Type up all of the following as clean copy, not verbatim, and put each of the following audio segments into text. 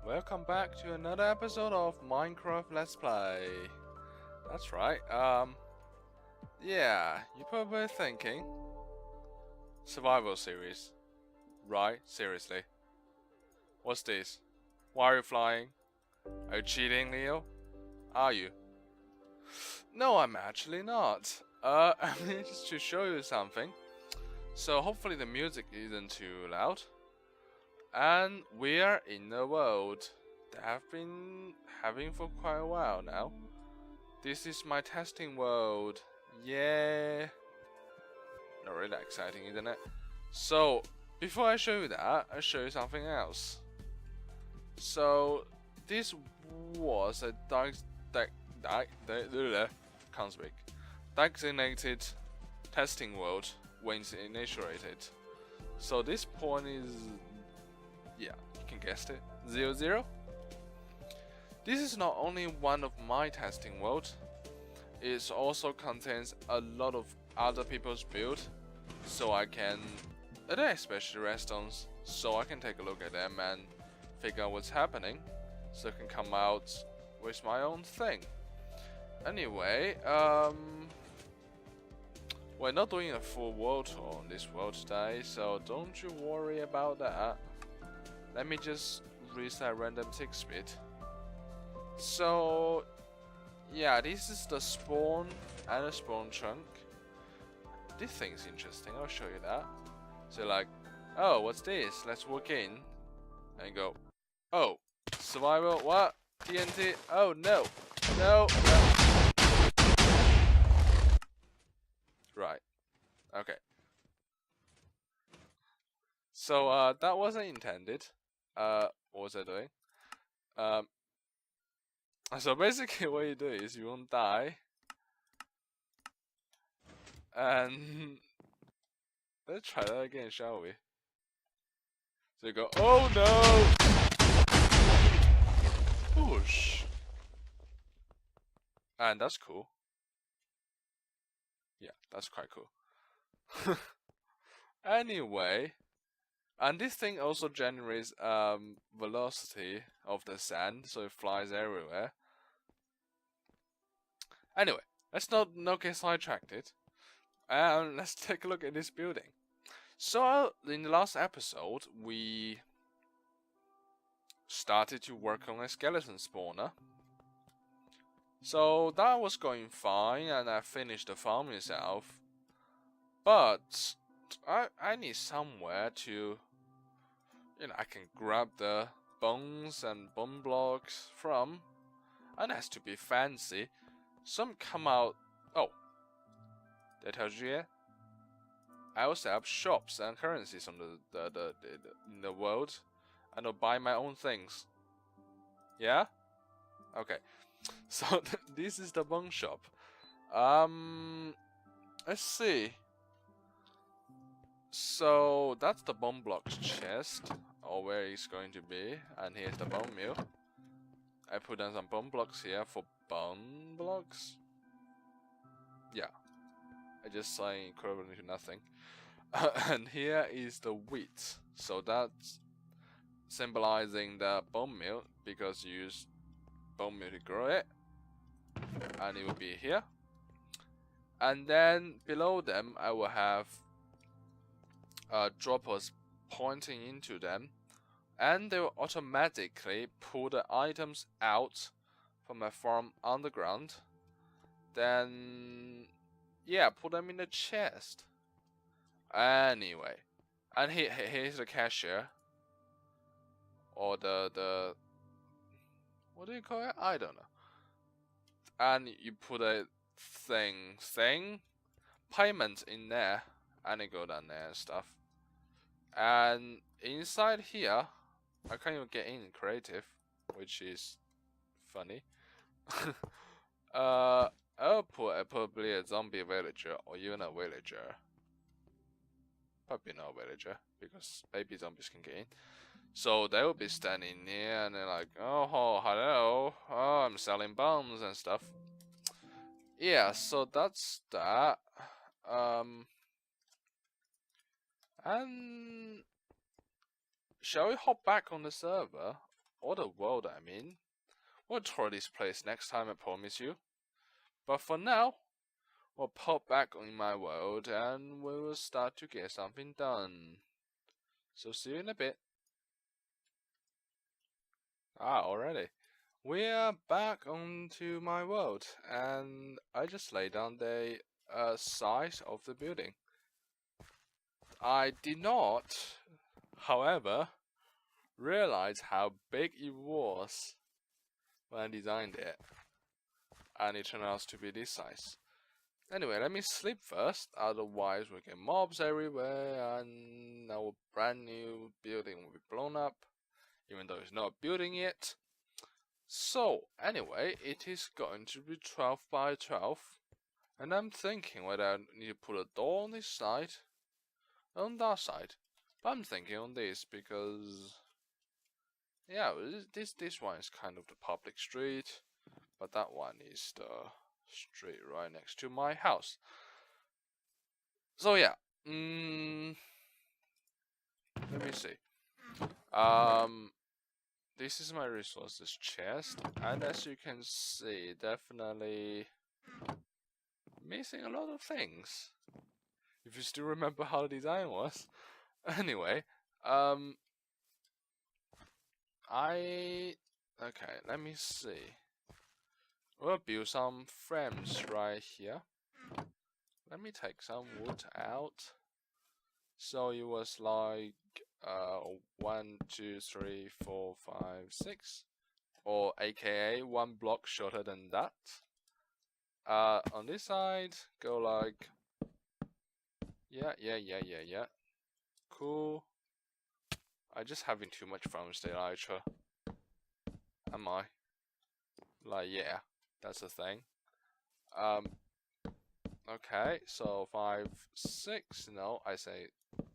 welcome back to another episode of Minecraft Let's Play. That's right, yeah, you're probably thinking, survival series, right? Seriously, what's this? Why are you flying? Are you cheating, Leo? Are you? No, I'm actually not. I mean, just to show you something. So hopefully the music isn't too loud. And we are in a world that I've been having for quite a while now. This is my testing world. Yeah. Not really exciting, isn't it? So, before I show you that, I'll show you something else. So, this was a designated testing world when it's initiated. So this point is, yeah, you can guess it, 0, 0. This is not only one of my testing worlds, it also contains a lot of other people's build, so I can, especially redstones, so I can take a look at them and figure out what's happening, so I can come out with my own thing. Anyway, we're not doing a full world tour on this world today, so don't you worry about that. Let me just reset random Xsplit. So, yeah, this is the spawn and the spawn chunk. This thing's interesting, I'll show you that. So like, oh, what's this? Let's walk in and go, oh, survival, what? TNT, oh no, no, no. Right, okay. So, that wasn't intended. What was I doing? So basically what you do is you won't die. And let's try that again, shall we? So you go, oh no! Whoosh! And that's cool. Yeah, that's quite cool. Anyway, and this thing also generates velocity of the sand, so it flies everywhere. Anyway, let's not get sidetracked. And let's take a look at this building. So in the last episode, we started to work on a skeleton spawner. So that was going fine, and I finished the farm myself. But I need somewhere to, I can grab the bones and bone blocks from, and it has to be fancy. Some come out. Oh, that tells you yet? I also have shops and currencies on in the world, and I'll buy my own things. Yeah? Okay. So this is the bone shop. Let's see. So that's the bone blocks chest, or where it's going to be, and here's the bone mill. I put down some bone blocks here for bone blocks. Yeah, I just saying equivalent to nothing. And here is the wheat, so that's symbolizing the bone meal, because you use bone meal to grow it, and it will be here. And then below them I will have droppers pointing into them, and they will automatically pull the items out from my farm underground. Then yeah, put them in the chest. Anyway, and here's the cashier, or the what do you call it? I don't know. And you put a payment in there, and it go down there and stuff. And inside here, I can't even get in creative, which is funny. I'll put probably a zombie villager, or even a villager. Probably not a villager, because baby zombies can get in. So they will be standing here and they're like, oh, hello, oh, I'm selling bombs and stuff. Yeah, so that's that. And shall we hop back on the server? or the world I mean. We'll tour this place next time, I promise you. But for now, we'll pop back in my world and we will start to get something done. So see you in a bit. Already. We are back onto my world, and I just laid down the size of the building. I did not, however, realize how big it was when I designed it, and it turned out to be this size. Anyway, let me sleep first, otherwise we get mobs everywhere and our brand new building will be blown up, even though it's not a building yet. So, anyway, it is going to be 12 by 12. And I'm thinking whether I need to put a door on this side, on that side. But I'm thinking on this because, yeah, this one is kind of the public street, but that one is the street right next to my house. So yeah, let me see. This is my resources chest, and as you can see, definitely missing a lot of things. If you still remember how the design was. Anyway, okay, let me see. We'll build some frames right here. Let me take some wood out. So it was like 1, 2, 3, 4, 5, 6, or aka 1 block shorter than that. On this side, go like, yeah. Cool. I just having too much fun with the elytra. Am I? Like, yeah, that's the thing. Okay, so 5, 6. No, I say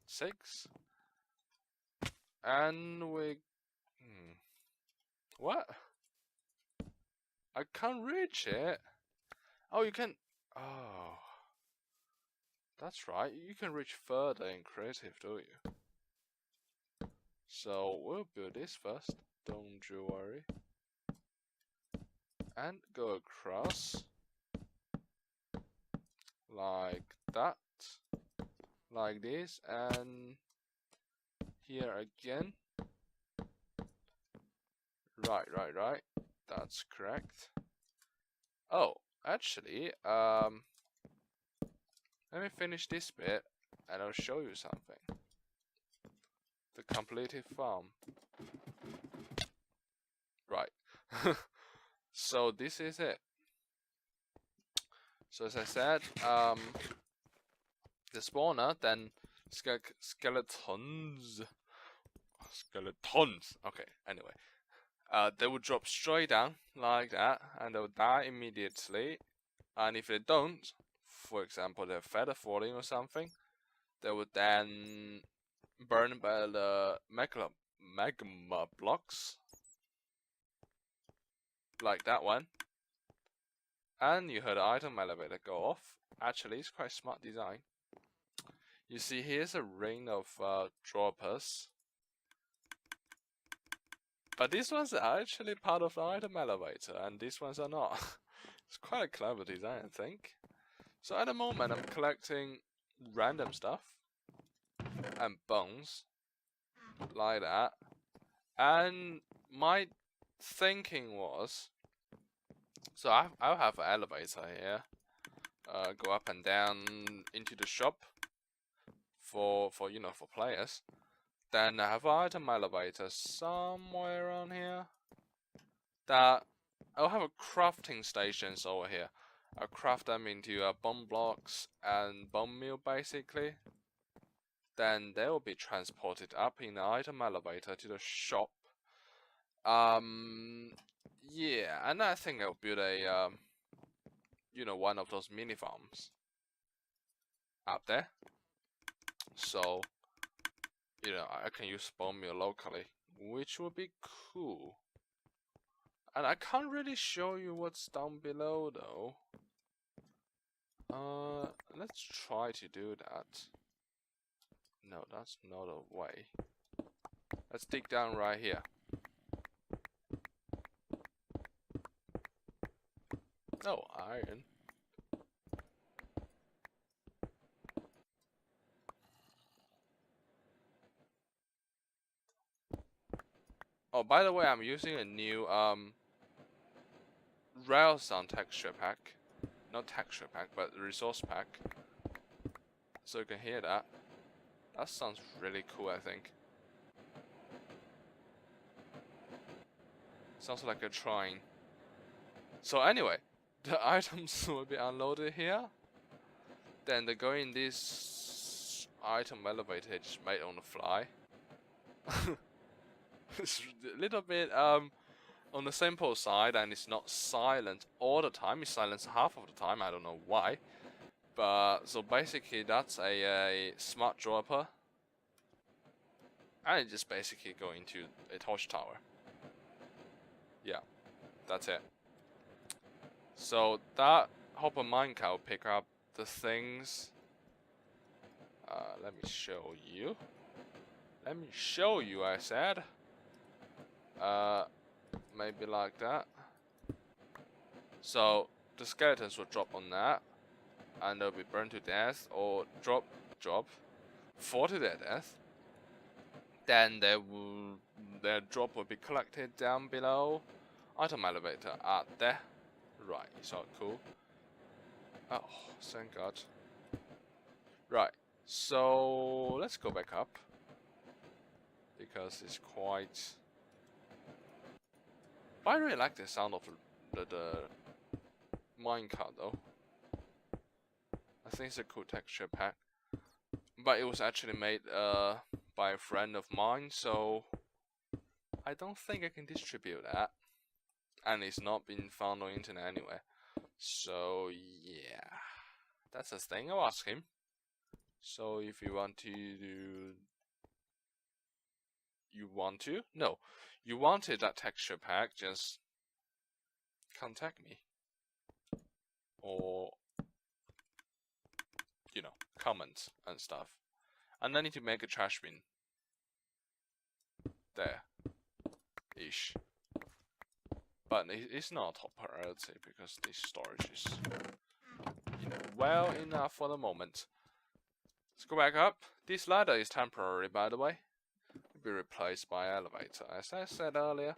6. And we. What? I can't reach it. Oh, you can. Oh. That's right, you can reach further in creative, don't you? So we'll build this first, don't you worry. And go across. Like that. Like this, and here again. Right. That's correct. Oh, actually, let me finish this bit and I'll show you something. The completed farm. Right. So this is it. So as I said, the spawner, then skeletons. Okay, anyway. They will drop straight down like that and they'll die immediately. And if they don't, for example, they're feather falling or something, they would then burn by the magma blocks, like that one. And you heard the item elevator go off. Actually, it's quite smart design. You see, here's a ring of droppers. But these ones are actually part of the item elevator, and these ones are not. It's quite a clever design, I think. So at the moment, I'm collecting random stuff and bones, like that. And my thinking was, so I'll have an elevator here, go up and down into the shop for players. Then I have an item elevator somewhere around here. That I'll have a crafting stations over here. I'll craft them into bone blocks and bone meal basically. Then they will be transported up in the item elevator to the shop. Yeah, and I think I'll build a one of those mini farms up there. So I can use bone meal locally, which would be cool. And I can't really show you what's down below though. Let's try to do that. No, that's not a way. Let's dig down right here. Oh, iron. Oh, by the way, I'm using a new Railsound texture pack. Not texture pack, but resource pack. So you can hear that. That sounds really cool, I think. Sounds like a train. So anyway, the items will be unloaded here. Then they go in this item elevator just made on the fly. It's a little bit on the simple side, and it's not silent all the time. It's silent half of the time. I don't know why. But so basically, that's a smart dropper, and it just basically go into a torch tower. Yeah, that's it. So that hopper minecart will pick up the things. Let me show you. Let me show you, I said. Maybe like that. So the skeletons will drop on that, and they'll be burned to death or drop, fall to their death. Then their drop will be collected down below. Item elevator at there. Right, it's all cool. Oh, thank God. Right, so let's go back up because it's quite. I really like the sound of the minecart though. I think it's a cool texture pack, but it was actually made by a friend of mine, so I don't think I can distribute that, and it's not been found on internet anyway. So yeah, that's a thing. I'll ask him. So if you want to no, you wanted that texture pack, just contact me, or you know, comment and stuff. And I need to make a trash bin there ish, but it's not top priority because this storage is, you know, well enough for the moment. Let's go back up. This ladder is temporary, by the way. It'll be replaced by elevator, as I said earlier.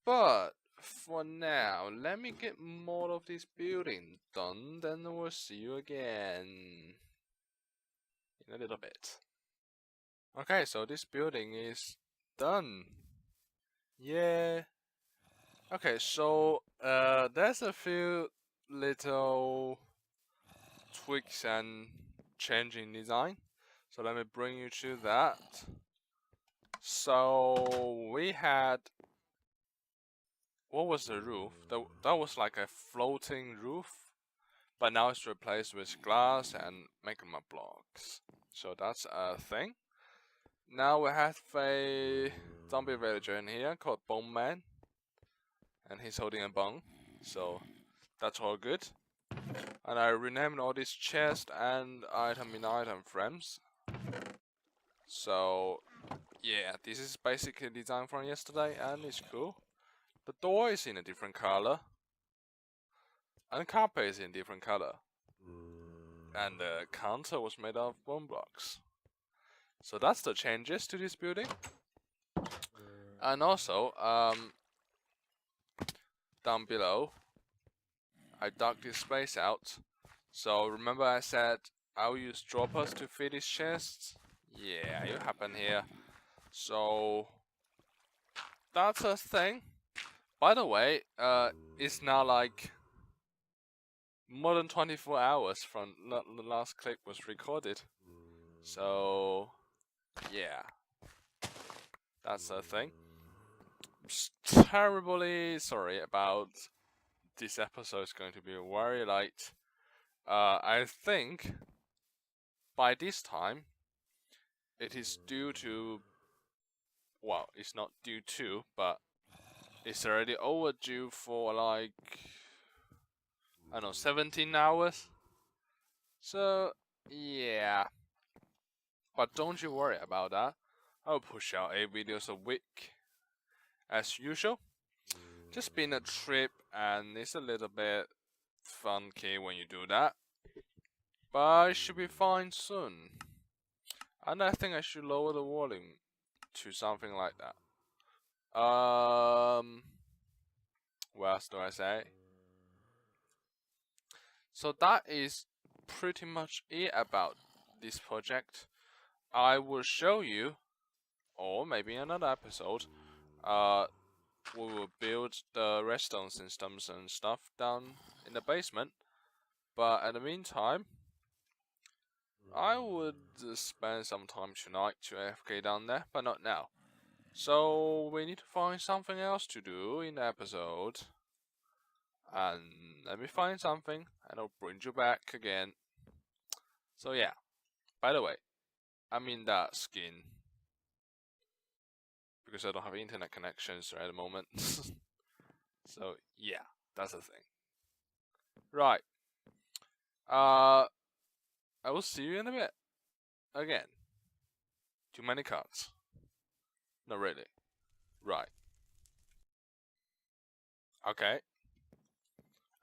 But for now, let me get more of this building done, then we'll see you again in a little bit. Okay, so this building is done. Yeah. Okay, so there's a few little tweaks and changing design. So let me bring you to that. So we had, what was the roof? That was like a floating roof, but now it's replaced with glass and magma blocks. So that's a thing. Now we have a zombie villager in here called Bone Man, and he's holding a bone. So that's all good. And I renamed all these chests and item in item frames. So yeah, this is basically design from yesterday, and it's cool. The door is in a different color, and the carpet is in a different color, and the counter was made of bone blocks. So that's the changes to this building. And also, down below, I dug this space out. So remember I said I'll use droppers to fill these chests? Yeah, it happened here. So that's a thing. By the way, it's now like more than 24 hours from the last clip was recorded. So yeah, that's a thing. Terribly sorry about this episode. Is going to be very late. I think by this time it is due to, well, it's not due to, but it's already overdue for like, I don't know, 17 hours. So yeah, but don't you worry about that. I'll push out 8 videos a week as usual. just been a trip, and it's a little bit funky when you do that. But it should be fine soon. And I think I should lower the volume to something like that. What else do I say? So that is pretty much it about this project. I will show you, or maybe another episode, we will build the redstone systems and stuff down in the basement. But in the meantime, I would spend some time tonight to AFK down there, but not now. So we need to find something else to do in the episode. And let me find something, and I'll bring you back again. So yeah, by the way, I'm in that skin because I don't have internet connections at the moment. So yeah, that's the thing. Right. I will see you in a bit. Again. Too many cards. Not really. Right. Okay.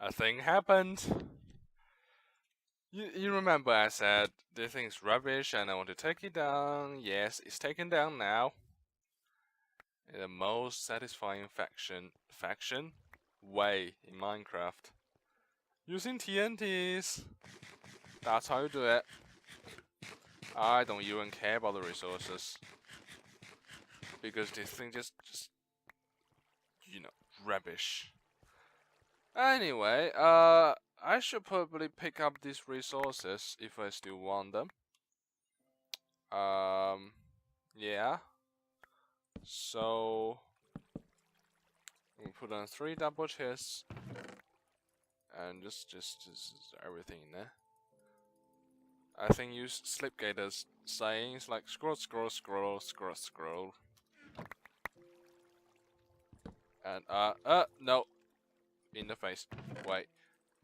A thing happened. You remember I said this thing's rubbish and I want to take it down. Yes, it's taken down now. In the most satisfying faction way in Minecraft. Using TNTs. That's how you do it. I don't even care about the resources. Because this thing just you know, rubbish. Anyway, I should probably pick up these resources if I still want them. Yeah. So we put on 3 double chests and just everything in there. I think use Slipgator's sayings like scroll, scroll, scroll, scroll, scroll. And no. In the face. Wait.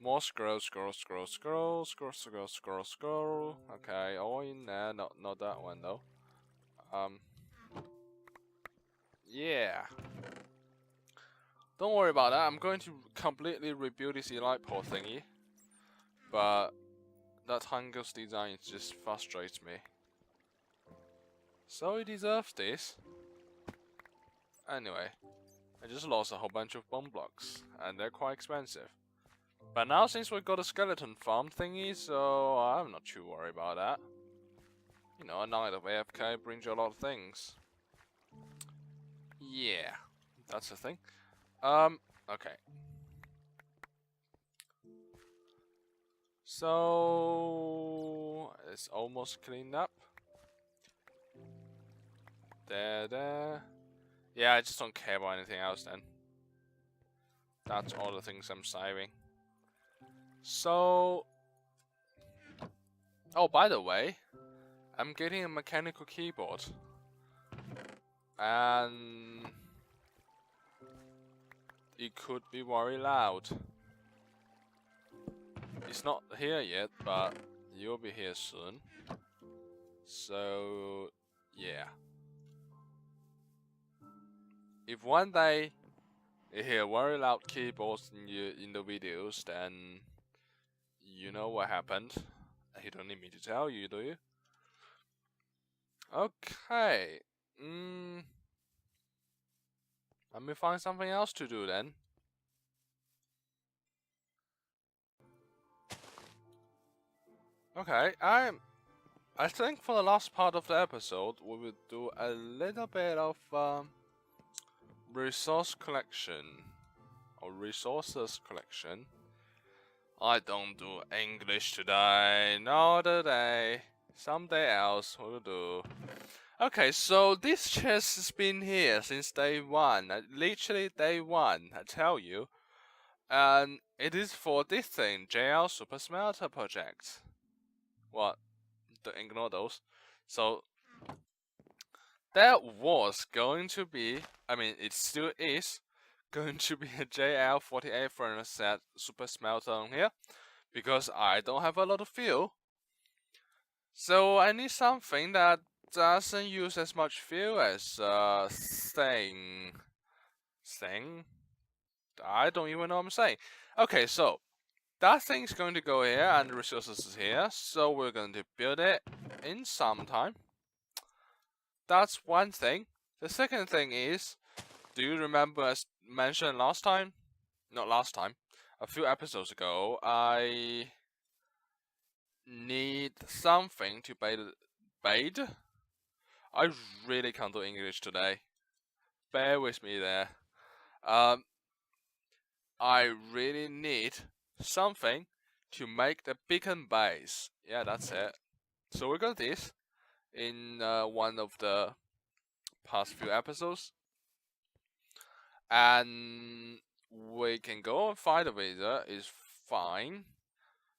More scroll, scroll, scroll, scroll, scroll, scroll, scroll, scroll. Okay, all in there. Not that one though. Yeah. Don't worry about that. I'm going to completely rebuild this elite port thingy. But that Hangul's design just frustrates me. So he deserves this. Anyway, I just lost a whole bunch of bone blocks, and they're quite expensive. But now since we've got a skeleton farm thingy, so I'm not too worried about that. You know, a night of AFK brings you a lot of things. Yeah, that's the thing. Okay. So it's almost cleaned up. There. Yeah, I just don't care about anything else then. That's all the things I'm saving. So, oh, by the way, I'm getting a mechanical keyboard. And it could be very loud. It's not here yet, but you'll be here soon. So, yeah. If one day you hear very loud keyboards in the videos, then you know what happened. You don't need me to tell you, do you? Okay. Let me find something else to do then. Okay, I think for the last part of the episode, we will do a little bit of resource collection or resources collection. I don't do English today, not today. Someday else we'll do. Okay, so this chest has been here since day 1, literally day 1, I tell you. And it is for this thing, JL Super Smelter project. What? Don't ignore those. So, there was going to be, I mean, it still is, going to be a JL48 furnace set Super Smelter on here. Because I don't have a lot of fuel. So I need something that doesn't use as much fuel as thing. I don't even know what I'm saying. Okay, so that thing's going to go here and the resources is here. So we're going to build it in some time. That's one thing. The second thing is, do you remember as mentioned last time? Not last time. A few episodes ago, I need something to bait. I really can't do English today. Bear with me there. I really need something to make the beacon base. Yeah, that's it. So we got this in one of the past few episodes. And we can go and find a wizard, is fine.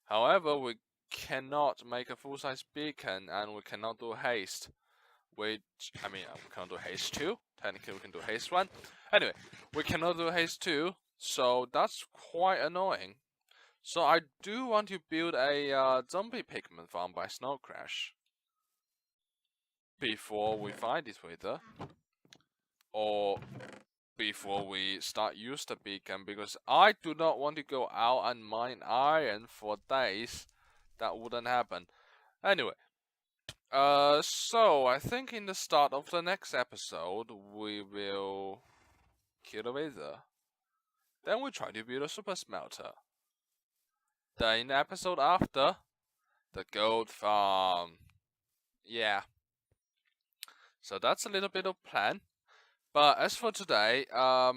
However, we cannot make a full-size beacon and we cannot do haste. Which, I mean, we cannot do haste 2. Technically, we can do haste 1. Anyway, we cannot do haste 2, so that's quite annoying. So I do want to build a zombie pigment farm by Snow Crash before we find this wither, or before we start use the beacon, because I do not want to go out and mine iron for days. That wouldn't happen. Anyway, so I think in the start of the next episode we will kill the wither. Then we try to build a super smelter. Then in the episode after, the gold farm. Yeah. So that's a little bit of plan. But as for today, I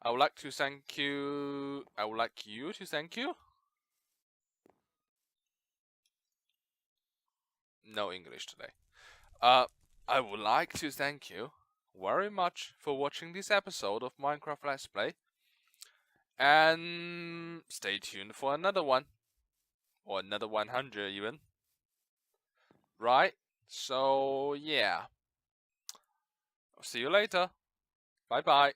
would like to thank you. I would like you to thank you. No English today. I would like to thank you very much for watching this episode of Minecraft Let's Play. And stay tuned for another one. Or another 100 even. Right? So, yeah. I'll see you later. Bye bye.